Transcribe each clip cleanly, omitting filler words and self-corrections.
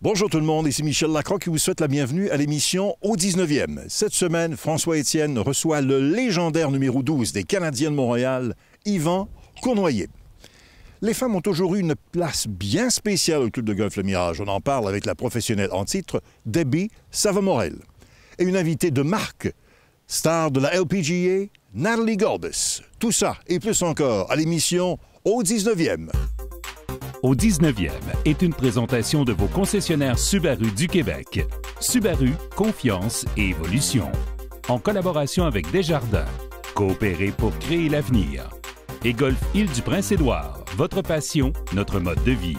Bonjour tout le monde, ici Michel Lacroix qui vous souhaite la bienvenue à l'émission Au 19e. Cette semaine, François-Étienne reçoit le légendaire numéro 12 des Canadiens de Montréal, Yvan Cournoyer. Les femmes ont toujours eu une place bien spéciale au club de golf Le Mirage. On en parle avec la professionnelle en titre, Debbie Savamorel. Et une invitée de marque, star de la LPGA, Natalie Golbis. Tout ça et plus encore à l'émission Au 19e. Au 19e est une présentation de vos concessionnaires Subaru du Québec. Subaru, confiance et évolution. En collaboration avec Desjardins. Coopérer pour créer l'avenir. Et Golf Île-du-Prince-Édouard. Votre passion, notre mode de vie.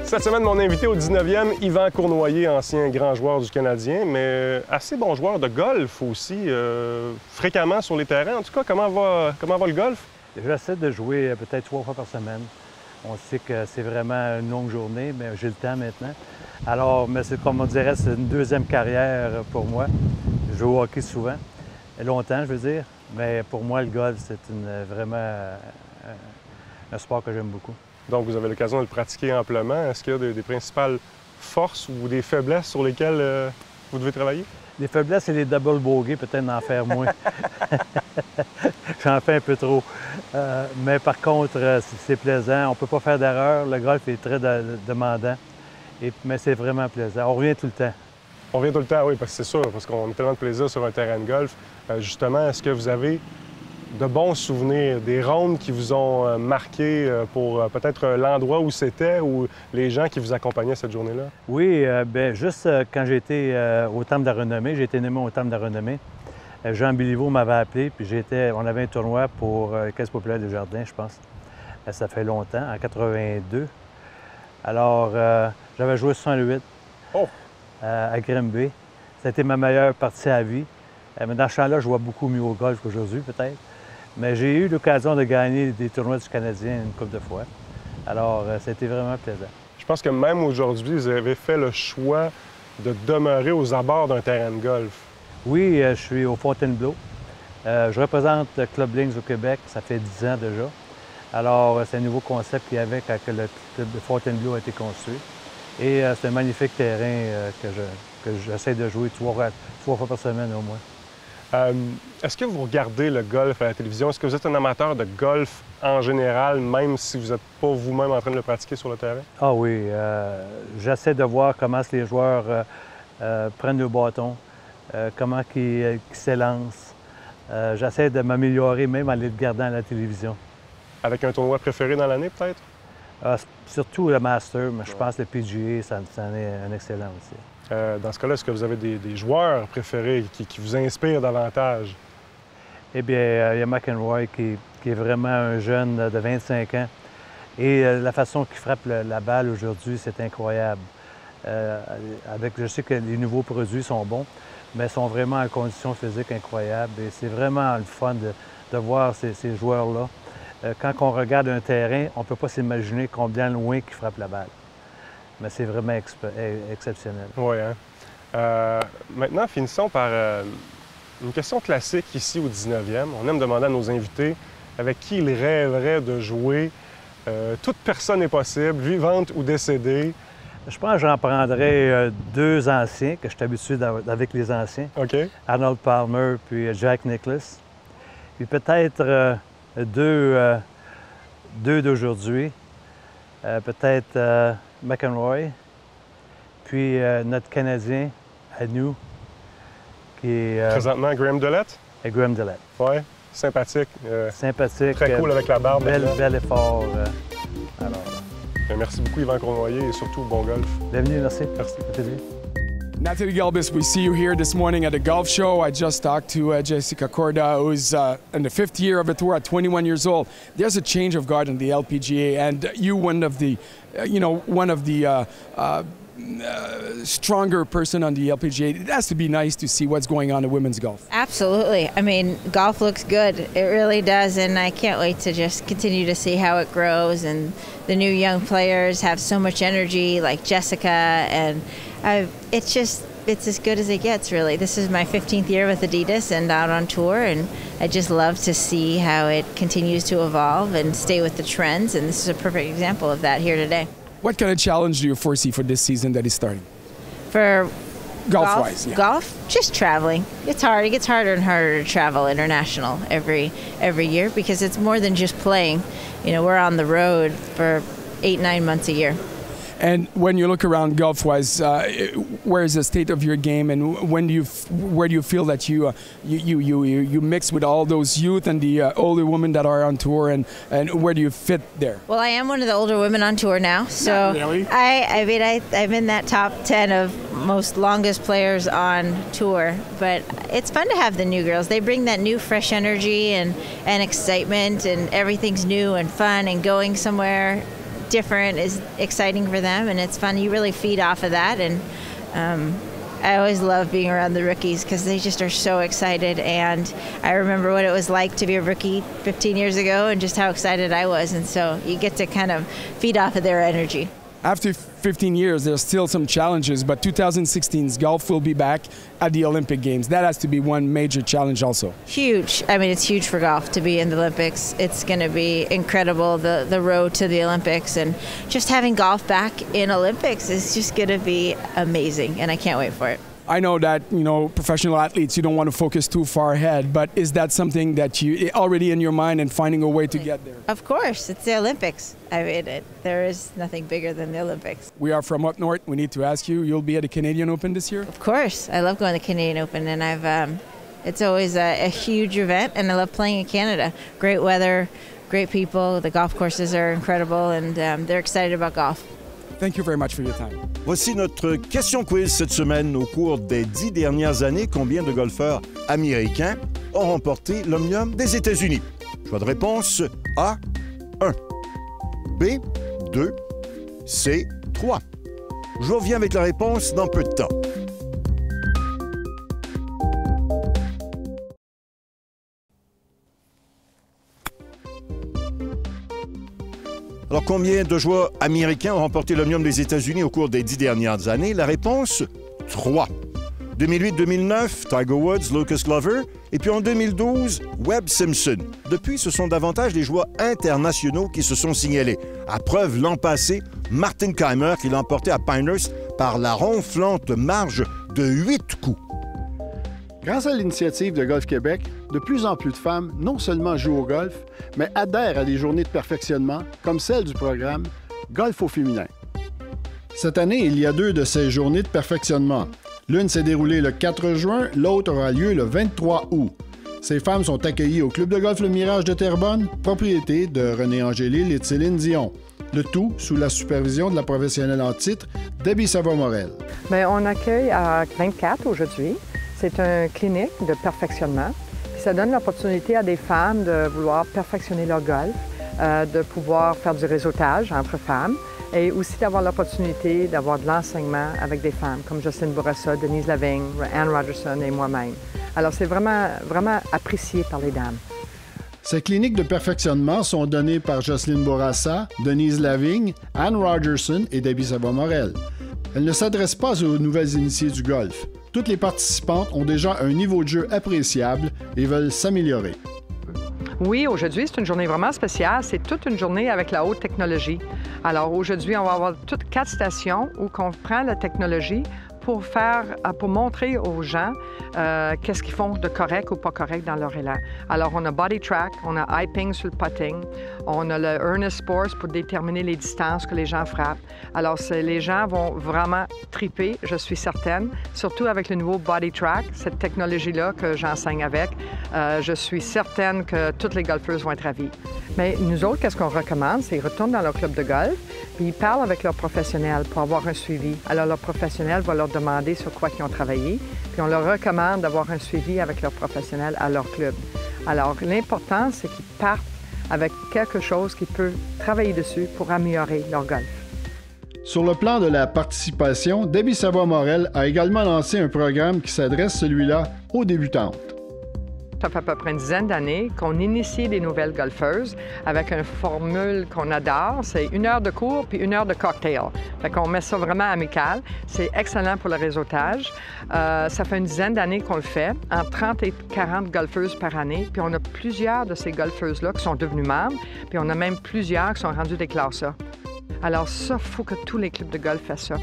Cette semaine, mon invité au 19e, Yvan Cournoyer, ancien grand joueur du Canadien, mais assez bon joueur de golf aussi, fréquemment sur les terrains. En tout cas, comment va le golf? J'essaie de jouer peut-être 3 fois par semaine. On sait que c'est vraiment une longue journée, mais j'ai le temps maintenant. Alors, mais c'est comme on dirait, c'est une deuxième carrière pour moi. Je joue au hockey souvent, longtemps, je veux dire, mais pour moi, le golf, c'est vraiment un sport que j'aime beaucoup. Donc, vous avez l'occasion de le pratiquer amplement. Est-ce qu'il y a des principales forces ou des faiblesses sur lesquelles vous devez travailler? Les faiblesses, c'est les double bogey, peut-être d'en faire moins. J'en fais un peu trop. Mais par contre, c'est plaisant. On ne peut pas faire d'erreur. Le golf est très demandant. Mais c'est vraiment plaisant. On revient tout le temps. On revient tout le temps, oui, parce que c'est sûr, parce qu'on a tellement de plaisir sur un terrain de golf. Justement, est-ce que vous avez de bons souvenirs, des rondes qui vous ont marqué pour peut-être l'endroit où c'était ou les gens qui vous accompagnaient cette journée-là? Oui, bien, juste quand j'ai été au Temple de la Renommée, j'ai été nommé au Temple de la Renommée. Jean Béliveau m'avait appelé, puis on avait un tournoi pour Caisse populaire des Jardins, je pense. Ça fait longtemps, en 82. Alors, j'avais joué 68 à Grimby. C'était ma meilleure partie à vie. Mais dans ce champ-là, je vois beaucoup mieux au golf qu'aujourd'hui, peut-être. Mais j'ai eu l'occasion de gagner des tournois du Canadien une couple de fois. Alors, c'était vraiment plaisant. Je pense que même aujourd'hui, vous avez fait le choix de demeurer aux abords d'un terrain de golf. Oui, je suis au Fontainebleau. Je représente le Club Links au Québec, ça fait 10 ans déjà. Alors, c'est un nouveau concept qu'il y avait quand le Club de Fontainebleau a été construit. Et c'est un magnifique terrain que j'essaie de jouer 3 fois par semaine au moins. Est-ce que vous regardez le golf à la télévision? Est-ce que vous êtes un amateur de golf en général, même si vous n'êtes pas vous-même en train de le pratiquer sur le terrain? Ah oui, j'essaie de voir comment les joueurs prennent le bâton, comment ils s'élancent. J'essaie de m'améliorer même en les regardant à la télévision. Avec un tournoi préféré dans l'année, peut-être? Surtout le Master, mais je pense que le PGA, ça en est un excellent aussi. Dans ce cas-là, est-ce que vous avez des joueurs préférés qui vous inspirent davantage? Eh bien, il y a McEnroy qui est vraiment un jeune de 25 ans. Et la façon qu'il frappe la balle aujourd'hui, c'est incroyable. Je sais que les nouveaux produits sont bons, mais sont vraiment en conditions physiques incroyables. Et c'est vraiment le fun de voir ces joueurs-là. Quand on regarde un terrain, on ne peut pas s'imaginer combien loin qu'ils frappent la balle. Mais c'est vraiment exceptionnel. Oui, hein? Maintenant, finissons par une question classique ici au 19e. On aime demander à nos invités avec qui ils rêveraient de jouer. Toute personne est possible, vivante ou décédée. Je pense que j'en prendrais 2 anciens, que je suis habitué avec les anciens. OK. Arnold Palmer puis Jack Nicklaus. Puis peut-être 2 d'aujourd'hui. Peut-être McEnroy, puis notre Canadien à nous, qui est... Présentement, Graham Dillette? Et Graham Dillette. Oui, sympathique. Sympathique. Très cool avec la barbe. Bel effort. Merci beaucoup, Yvan Cournoyer, et surtout, bon golf. Bienvenue, merci. Merci. Natalie Golbis, we see you here this morning at a golf show. I just talked to Jessica Korda, who's in the 5th year of the tour at 21 years old. There's a change of guard in the LPGA, and you, one of the one of the stronger person on the LPGA, it has to be nice to see what's going on in women's golf. Absolutely. I mean, golf looks good. It really does, and I can't wait to just continue to see how it grows. And the new young players have so much energy, like Jessica, and it's as good as it gets, really. This is my 15th year with Adidas and out on tour, and I just love to see how it continues to evolve and stay with the trends, and this is a perfect example of that here today. What kind of challenge do you foresee for this season that is starting? For golf-wise, yeah. Golf, just traveling. It's hard. It gets harder and harder to travel international every year because it's more than just playing. We're on the road for 8-9 months a year. And when you look around golf-wise, where is the state of your game, and where do you feel that you mix with all those youth and the older women that are on tour, and where do you fit there? Well, I am one of the older women on tour now, so really? I'm in that top 10 of most longest players on tour. But it's fun to have the new girls. They bring that new, fresh energy and excitement, and everything's new and fun, and going somewhere different is exciting for them, and it's fun. You really feed off of that, and I always love being around the rookies because they just are so excited, and I remember what it was like to be a rookie 15 years ago and just how excited I was, and so you get to kind of feed off of their energy. After 15 years, there's still some challenges, but 2016's golf will be back at the Olympic Games. That has to be one major challenge also. Huge. I mean, it's huge for golf to be in the Olympics. It's going to be incredible, the road to the Olympics, and just having golf back in Olympics is just going to be amazing, and I can't wait for it. I know that, professional athletes, you don't want to focus too far ahead, but is that something that you already in your mind and finding a way to get there? Of course, it's the Olympics. I mean, there is nothing bigger than the Olympics. We are from up north. We need to ask you, you'll be at the Canadian Open this year? Of course. I love going to the Canadian Open, and it's always a huge event, and I love playing in Canada. Great weather, great people, the golf courses are incredible, and they're excited about golf. Thank you very much for your time. Voici notre question quiz cette semaine. Au cours des 10 dernières années, combien de golfeurs américains ont remporté l'Omnium des États-Unis? Choix de réponse A, 1. B, 2. C, 3. Je reviens avec la réponse dans peu de temps. Alors, combien de joueurs américains ont remporté l'Omnium des États-Unis au cours des 10 dernières années? La réponse, 3. 2008-2009, Tiger Woods, Lucas Glover, et puis en 2012, Webb Simpson. Depuis, ce sont davantage les joueurs internationaux qui se sont signalés. À preuve, l'an passé, Martin Kaymer, qui l'a emporté à Pinehurst par la ronflante marge de 8 coups. Grâce à l'initiative de Golf Québec, de plus en plus de femmes non seulement jouent au golf, mais adhèrent à des journées de perfectionnement, comme celle du programme Golf au féminin. Cette année, il y a 2 de ces journées de perfectionnement. L'une s'est déroulée le 4 juin, l'autre aura lieu le 23 août. Ces femmes sont accueillies au Club de golf Le Mirage de Terrebonne, propriété de René Angélil et de Céline Dion. Le tout sous la supervision de la professionnelle en titre, Debbie Savoie-Morel. Bien, on accueille à 24 aujourd'hui. C'est une clinique de perfectionnement. Ça donne l'opportunité à des femmes de vouloir perfectionner leur golf, de pouvoir faire du réseautage entre femmes et aussi d'avoir l'opportunité d'avoir de l'enseignement avec des femmes comme Jocelyne Bourassa, Denise Lavigne, Anne Rogerson et moi-même. Alors, c'est vraiment apprécié par les dames. Ces cliniques de perfectionnement sont données par Jocelyne Bourassa, Denise Lavigne, Anne Rogerson et Debbie Savoie-Morel. Elles ne s'adressent pas aux nouvelles initiées du golf. Toutes les participantes ont déjà un niveau de jeu appréciable et veulent s'améliorer. Oui, aujourd'hui, c'est une journée vraiment spéciale. C'est toute une journée avec la haute technologie. Alors aujourd'hui, on va avoir toutes 4 stations où on prend la technologie pour montrer aux gens qu'est-ce qu'ils font de correct ou pas correct dans leur élan. Alors, on a Body Track, on a Eye-Ping sur le putting, on a le Earnest Sports pour déterminer les distances que les gens frappent. Alors, les gens vont vraiment triper, je suis certaine, surtout avec le nouveau Body Track, cette technologie-là que j'enseigne avec. Je suis certaine que toutes les golfeuses vont être ravies. Mais nous autres, qu'est-ce qu'on recommande? C'est qu'ils retournent dans leur club de golf, puis ils parlent avec leurs professionnels pour avoir un suivi. Alors, leur professionnel va leur demander sur quoi ils ont travaillé, puis on leur recommande d'avoir un suivi avec leurs professionnels à leur club. Alors, l'important, c'est qu'ils partent avec quelque chose qu'ils peuvent travailler dessus pour améliorer leur golf. Sur le plan de la participation, Debbie Savoie-Morel a également lancé un programme qui s'adresse, celui-là, aux débutantes. Ça fait à peu près une dizaine d'années qu'on initie des nouvelles golfeuses avec une formule qu'on adore. C'est 1 heure de cours puis 1 heure de cocktail. Fait qu'on met ça vraiment amical. C'est excellent pour le réseautage. Ça fait une dizaine d'années qu'on le fait, entre 30 et 40 golfeuses par année. Puis on a plusieurs de ces golfeuses-là qui sont devenues membres. Puis on a même plusieurs qui sont rendues des classes A. Alors ça, il faut que tous les clubs de golf fassent ça.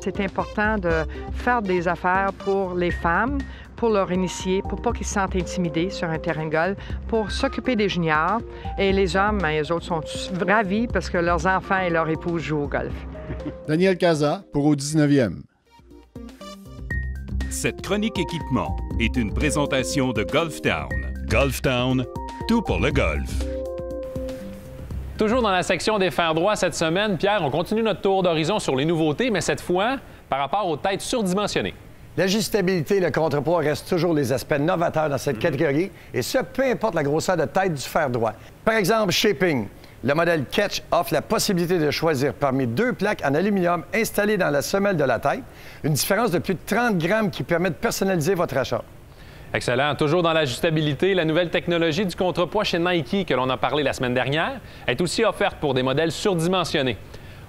C'est important de faire des affaires pour les femmes, pour leur initier, pour pas qu'ils se sentent intimidés sur un terrain de golf, pour s'occuper des juniors. Et les hommes, bien, eux autres sont ravis parce que leurs enfants et leurs épouses jouent au golf. Daniel Caza pour au 19e. Cette chronique équipement est une présentation de Golf Town. Golf Town, tout pour le golf. Toujours dans la section des fers droits cette semaine, Pierre, on continue notre tour d'horizon sur les nouveautés, mais cette fois, par rapport aux têtes surdimensionnées. L'ajustabilité et le contrepoids restent toujours les aspects novateurs dans cette catégorie, et ce, peu importe la grosseur de tête du fer droit. Par exemple, Shaping. Le modèle Catch offre la possibilité de choisir parmi 2 plaques en aluminium installées dans la semelle de la tête, une différence de plus de 30 grammes qui permet de personnaliser votre achat. Excellent. Toujours dans l'ajustabilité, la nouvelle technologie du contrepoids chez Nike, que l'on a parlé la semaine dernière, est aussi offerte pour des modèles surdimensionnés.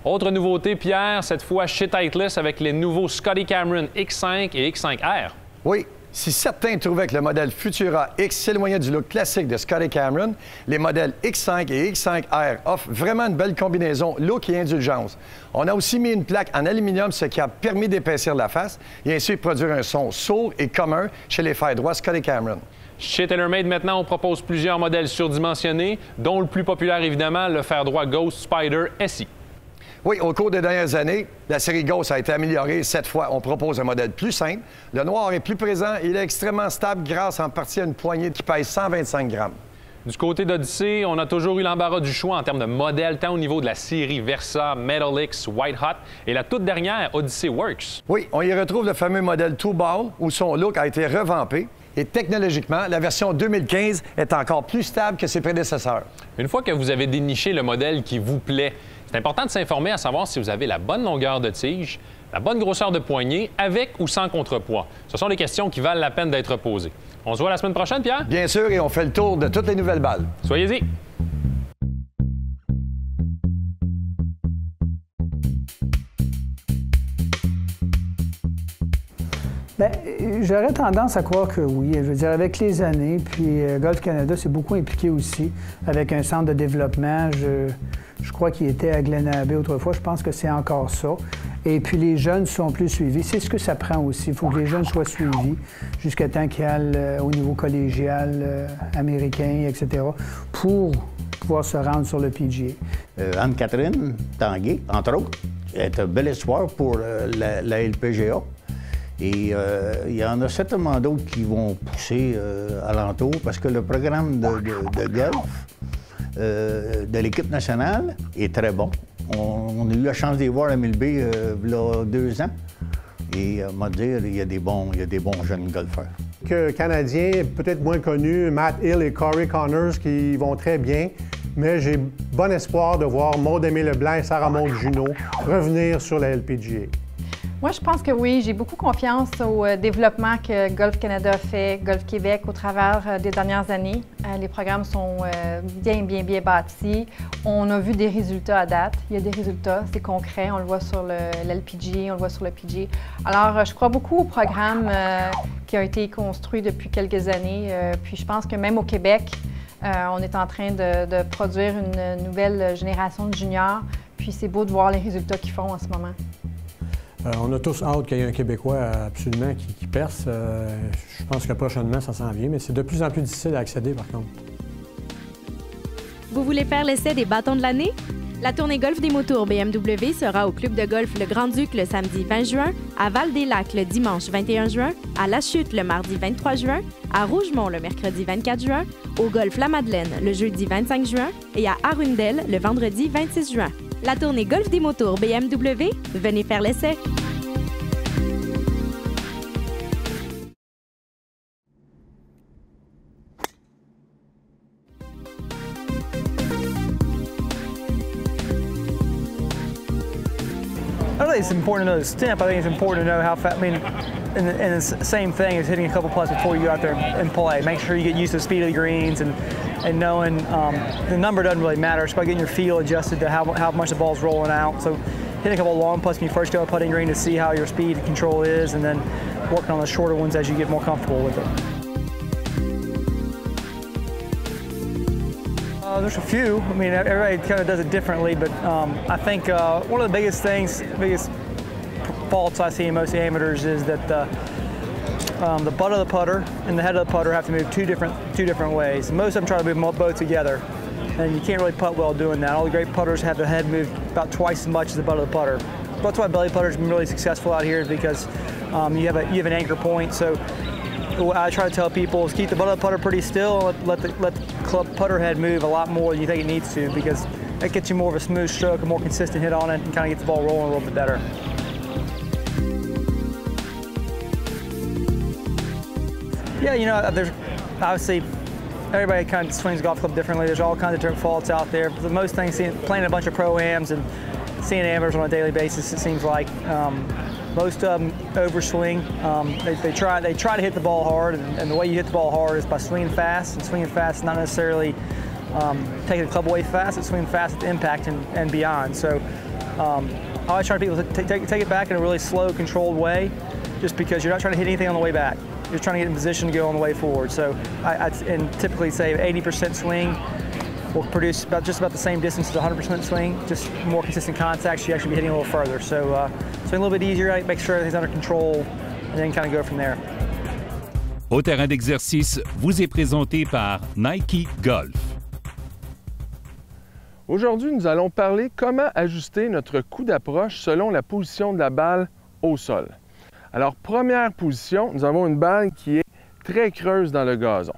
Autre nouveauté, Pierre, cette fois chez Titleist avec les nouveaux Scotty Cameron X5 et X5R. Oui. Si certains trouvaient que le modèle Futura X s'éloignait du look classique de Scotty Cameron, les modèles X5 et X5R offrent vraiment une belle combinaison look et indulgence. On a aussi mis une plaque en aluminium, ce qui a permis d'épaissir la face et ainsi de produire un son sourd et commun chez les fers droits Scotty Cameron. Chez TaylorMade, maintenant, on propose plusieurs modèles surdimensionnés, dont le plus populaire, évidemment, le fer droit Ghost Spider SI. Oui, au cours des dernières années, la série Ghost a été améliorée. Cette fois, on propose un modèle plus simple. Le noir est plus présent et il est extrêmement stable grâce en partie à une poignée qui pèse 125 grammes. Du côté d'Odyssey, on a toujours eu l'embarras du choix en termes de modèles, tant au niveau de la série Versa, Metal X, White Hot et la toute dernière, Odyssey Works. Oui, on y retrouve le fameux modèle Two Ball où son look a été revampé. Et technologiquement, la version 2015 est encore plus stable que ses prédécesseurs. Une fois que vous avez déniché le modèle qui vous plaît, c'est important de s'informer à savoir si vous avez la bonne longueur de tige, la bonne grosseur de poignée, avec ou sans contrepoids. Ce sont des questions qui valent la peine d'être posées. On se voit la semaine prochaine, Pierre? Bien sûr, et on fait le tour de toutes les nouvelles balles. Soyez-y! Bien, j'aurais tendance à croire que oui. Je veux dire, avec les années, puis Golf Canada s'est beaucoup impliqué aussi avec un centre de développement. Je crois qu'il était à Glenabe autrefois. Je pense que c'est encore ça. Et puis les jeunes sont plus suivis. C'est ce que ça prend aussi. Il faut que les jeunes soient suivis jusqu'à temps qu'ils aillent au niveau collégial, américain, etc., pour pouvoir se rendre sur le PGA. Anne-Catherine Tanguay, entre autres, est un bel espoir pour la LPGA. Et il y en a certainement d'autres qui vont pousser alentour parce que le programme de golf de l'équipe nationale est très bon. On a eu la chance d'y voir à Millbay il y a 2 ans. Et m'a dire, il y a des bons jeunes golfeurs. Canadiens, peut-être moins connus, Matt Hill et Corey Connors qui vont très bien. Mais j'ai bon espoir de voir Maud-Aimée Leblanc et Sarah Monte-Junot revenir sur la LPGA. Moi, je pense que oui. J'ai beaucoup confiance au développement que Golf Canada fait, Golf Québec, au travers des dernières années. Les programmes sont bien bâtis. On a vu des résultats à date. Il y a des résultats, c'est concret. On le voit sur l'LPGA, on le voit sur le PGA. Alors, je crois beaucoup au programme qui a été construit depuis quelques années. Puis je pense que même au Québec, on est en train de produire une nouvelle génération de juniors. Puis c'est beau de voir les résultats qu'ils font en ce moment. On a tous hâte qu'il y ait un Québécois absolument qui perce. Je pense que prochainement, ça s'en vient, mais c'est de plus en plus difficile à accéder, par contre. Vous voulez faire l'essai des bâtons de l'année? La tournée golf des motours BMW sera au club de golf Le Grand-Duc le samedi 20 juin, à Val-des-Lacs le dimanche 21 juin, à La Chute le mardi 23 juin, à Rougemont le mercredi 24 juin, au golf La Madeleine le jeudi 25 juin et à Arundel le vendredi 26 juin. La tournée golf des motours BMW, venez faire l'essai! really it's important to know the stimp. I think it's important to know how fast. I mean, and it's the same thing as hitting a couple putts before you go out there and play. Make sure you get used to the speed of the greens and knowing the number doesn't really matter. It's about getting your feel adjusted to how much the ball's rolling out. So hitting a couple of long putts when you first go to putting green to see how your speed and control is, and then working on the shorter ones as you get more comfortable with it. There's a few. I mean, everybody kind of does it differently, but I think one of the biggest faults I see in most amateurs is that the butt of the putter and the head of the putter have to move two different ways. Most of them try to move them both together, and you can't really putt well doing that. All the great putters have the head moved about twice as much as the butt of the putter. That's why belly putters have been really successful out here, is because you have an anchor point. So what I try to tell people is keep the butt of the putter pretty still, and let the club putter head move a lot more than you think it needs to, because that gets you more of a smooth stroke, a more consistent hit on it, and kind of gets the ball rolling a little bit better. Yeah, you know, there's obviously everybody kind of swings the golf club differently. There's all kinds of different faults out there. But the most things, playing a bunch of pro-ams and seeing amateurs on a daily basis, it seems like most of them overswing. They try to hit the ball hard, and the way you hit the ball hard is by swinging fast. And swinging fast is not necessarily taking the club away fast. It's swinging fast at the impact and beyond. So I always try to people to take it back in a really slow, controlled way, just because you're not trying to hit anything on the way back. You're trying to get in position to go on the way forward. So I typically say 80% swing will produce just about the same distance as 100% swing, just more consistent contact, so you actually be hitting a little further. So swing a little bit easier, make sure everything's under control, and then kind of go from there. Au terrain d'exercice vous est présenté par Nike Golf. Aujourd'hui, nous allons parler comment ajuster notre coup d'approche selon la position de la balle au sol. Alors, première position, nous avons une balle qui est très creuse dans le gazon.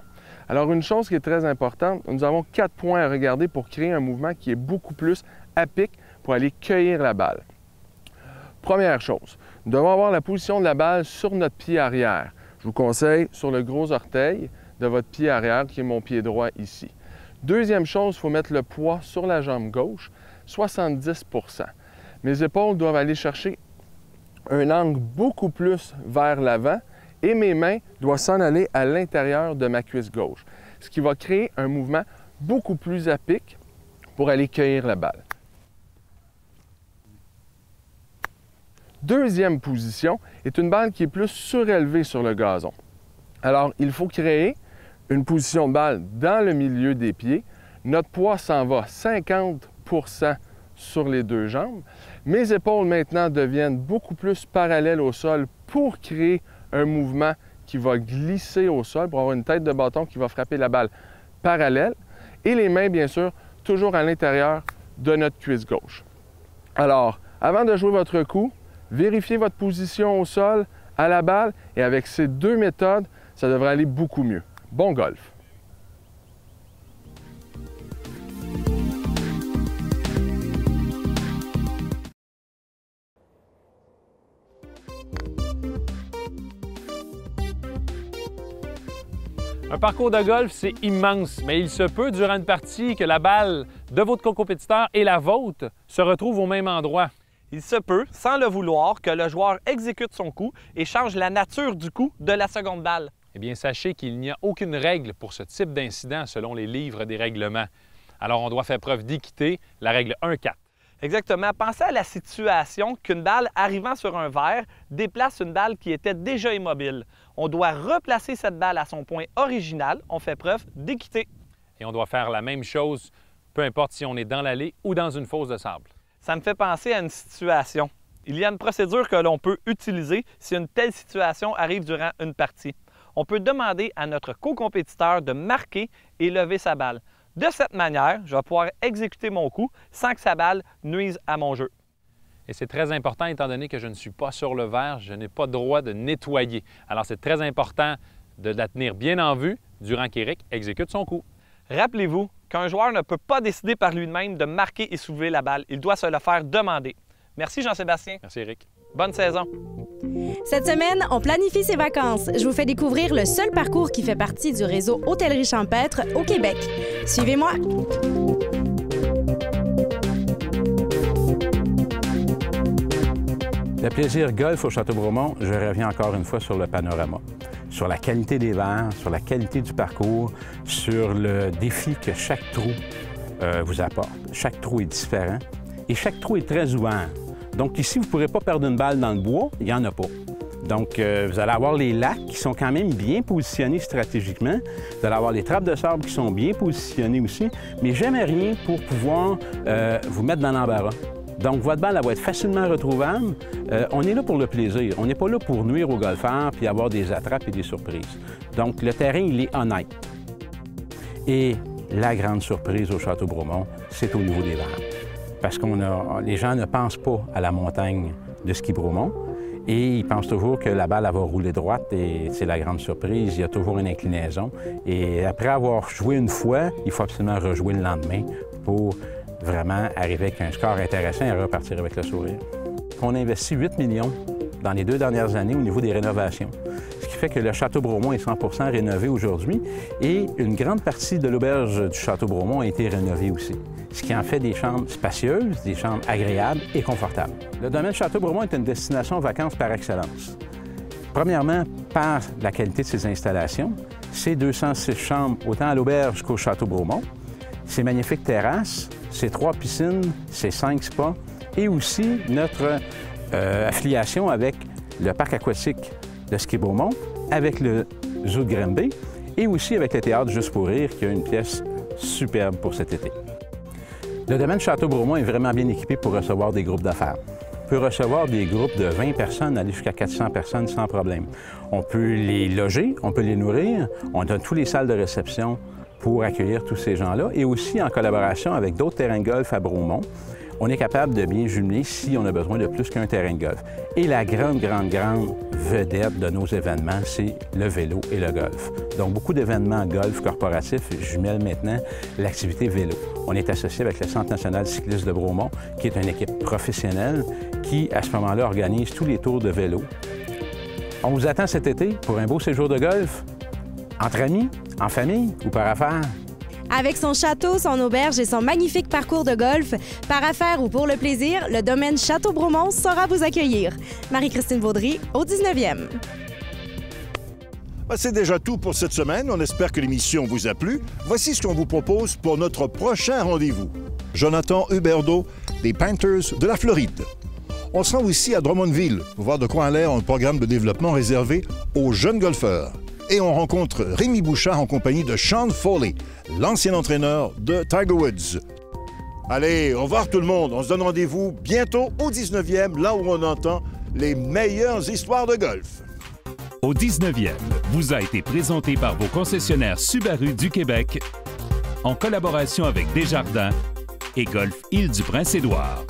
Alors, une chose qui est très importante, nous avons 4 points à regarder pour créer un mouvement qui est beaucoup plus à pic pour aller cueillir la balle. Première chose, nous devons avoir la position de la balle sur notre pied arrière. Je vous conseille sur le gros orteil de votre pied arrière, qui est mon pied droit ici. Deuxième chose, il faut mettre le poids sur la jambe gauche, 70 %. Mes épaules doivent aller chercher un angle beaucoup plus vers l'avant et mes mains doivent s'en aller à l'intérieur de ma cuisse gauche, ce qui va créer un mouvement beaucoup plus à pic pour aller cueillir la balle. Deuxième position est une balle qui est plus surélevée sur le gazon. Alors, il faut créer une position de balle dans le milieu des pieds. Notre poids s'en va 50 % sur les deux jambes. Mes épaules maintenant deviennent beaucoup plus parallèles au sol pour créer un mouvement qui va glisser au sol, pour avoir une tête de bâton qui va frapper la balle parallèle. Et les mains, bien sûr, toujours à l'intérieur de notre cuisse gauche. Alors, avant de jouer votre coup, vérifiez votre position au sol, à la balle, et avec ces deux méthodes, ça devrait aller beaucoup mieux. Bon golf! Un parcours de golf, c'est immense, mais il se peut, durant une partie, que la balle de votre co-compétiteur et la vôtre se retrouvent au même endroit. Il se peut, sans le vouloir, que le joueur exécute son coup et change la nature du coup de la seconde balle. Eh bien, sachez qu'il n'y a aucune règle pour ce type d'incident selon les livres des règlements. Alors, on doit faire preuve d'équité, la règle 1-4. Exactement. Pensez à la situation qu'une balle arrivant sur un verre déplace une balle qui était déjà immobile. On doit replacer cette balle à son point original. On fait preuve d'équité. Et on doit faire la même chose, peu importe si on est dans l'allée ou dans une fosse de sable. Ça me fait penser à une situation. Il y a une procédure que l'on peut utiliser si une telle situation arrive durant une partie. On peut demander à notre co-compétiteur de marquer et lever sa balle. De cette manière, je vais pouvoir exécuter mon coup sans que sa balle nuise à mon jeu. Et c'est très important, étant donné que je ne suis pas sur le verre, je n'ai pas le droit de nettoyer. Alors, c'est très important de la tenir bien en vue durant qu'Éric exécute son coup. Rappelez-vous qu'un joueur ne peut pas décider par lui-même de marquer et soulever la balle. Il doit se le faire demander. Merci Jean-Sébastien. Merci Éric. Bonne saison. Cette semaine, on planifie ses vacances. Je vous fais découvrir le seul parcours qui fait partie du réseau Hôtellerie Champêtre au Québec. Suivez-moi. Le plaisir golf au Château-Bromont, je reviens encore une fois sur le panorama, sur la qualité des verres, sur la qualité du parcours, sur le défi que chaque trou vous apporte. Chaque trou est différent et chaque trou est très ouvert. Donc ici, vous ne pourrez pas perdre une balle dans le bois, il n'y en a pas. Donc, vous allez avoir les lacs qui sont quand même bien positionnés stratégiquement. Vous allez avoir les trappes de sable qui sont bien positionnées aussi, mais jamais rien pour pouvoir vous mettre dans l'embarras. Donc, votre balle, elle va être facilement retrouvable. On est là pour le plaisir. On n'est pas là pour nuire aux golfeurs puis avoir des attrapes et des surprises. Donc, le terrain, il est honnête. Et la grande surprise au Château-Bromont, c'est au niveau des verres. Parce que les gens ne pensent pas à la montagne de Ski-Bromont. Et ils pensent toujours que la balle, elle va rouler droite et c'est la grande surprise. Il y a toujours une inclinaison. Et après avoir joué une fois, il faut absolument rejouer le lendemain pour vraiment arriver avec un score intéressant et repartir avec le sourire. On a investi 8 millions dans les 2 dernières années au niveau des rénovations. Ce qui fait que le Château-Bromont est 100 % rénové aujourd'hui et une grande partie de l'auberge du Château-Bromont a été rénovée aussi. Ce qui en fait des chambres spacieuses, des chambres agréables et confortables. Le domaine Château-Bromont est une destination vacances par excellence. Premièrement, par la qualité de ses installations. C'est 206 chambres, autant à l'auberge qu'au Château-Bromont. Ses magnifiques terrasses, ses 3 piscines, ses 5 spas et aussi notre affiliation avec le parc aquatique de Ski-Bromont, avec le zoo de Granby et aussi avec le théâtre Juste pour rire qui a une pièce superbe pour cet été. Le domaine Château-Bromont est vraiment bien équipé pour recevoir des groupes d'affaires. On peut recevoir des groupes de 20 personnes, aller jusqu'à 400 personnes sans problème. On peut les loger, on peut les nourrir, on a toutes les salles de réception pour accueillir tous ces gens-là et aussi en collaboration avec d'autres terrains de golf à Bromont. On est capable de bien jumeler si on a besoin de plus qu'un terrain de golf. Et la grande vedette de nos événements, c'est le vélo et le golf. Donc, beaucoup d'événements golf corporatifs jumellent maintenant l'activité vélo. On est associé avec le Centre national cycliste de Bromont, qui est une équipe professionnelle qui, à ce moment-là, organise tous les tours de vélo. On vous attend cet été pour un beau séjour de golf, entre amis, en famille ou par affaires. Avec son château, son auberge et son magnifique parcours de golf, par affaires ou pour le plaisir, le domaine Château-Bromont saura vous accueillir. Marie-Christine Vaudry, au 19e. C'est déjà tout pour cette semaine. On espère que l'émission vous a plu. Voici ce qu'on vous propose pour notre prochain rendez-vous. Jonathan Huberdeau, des Panthers de la Floride. On se rend aussi à Drummondville pour voir de quoi a l'air un programme de développement réservé aux jeunes golfeurs. Et on rencontre Rémi Bouchard en compagnie de Sean Foley, l'ancien entraîneur de Tiger Woods. Allez, au revoir tout le monde. On se donne rendez-vous bientôt au 19e, là où on entend les meilleures histoires de golf. Au 19e, vous a été présenté par vos concessionnaires Subaru du Québec en collaboration avec Desjardins et Golf Île-du-Prince-Édouard.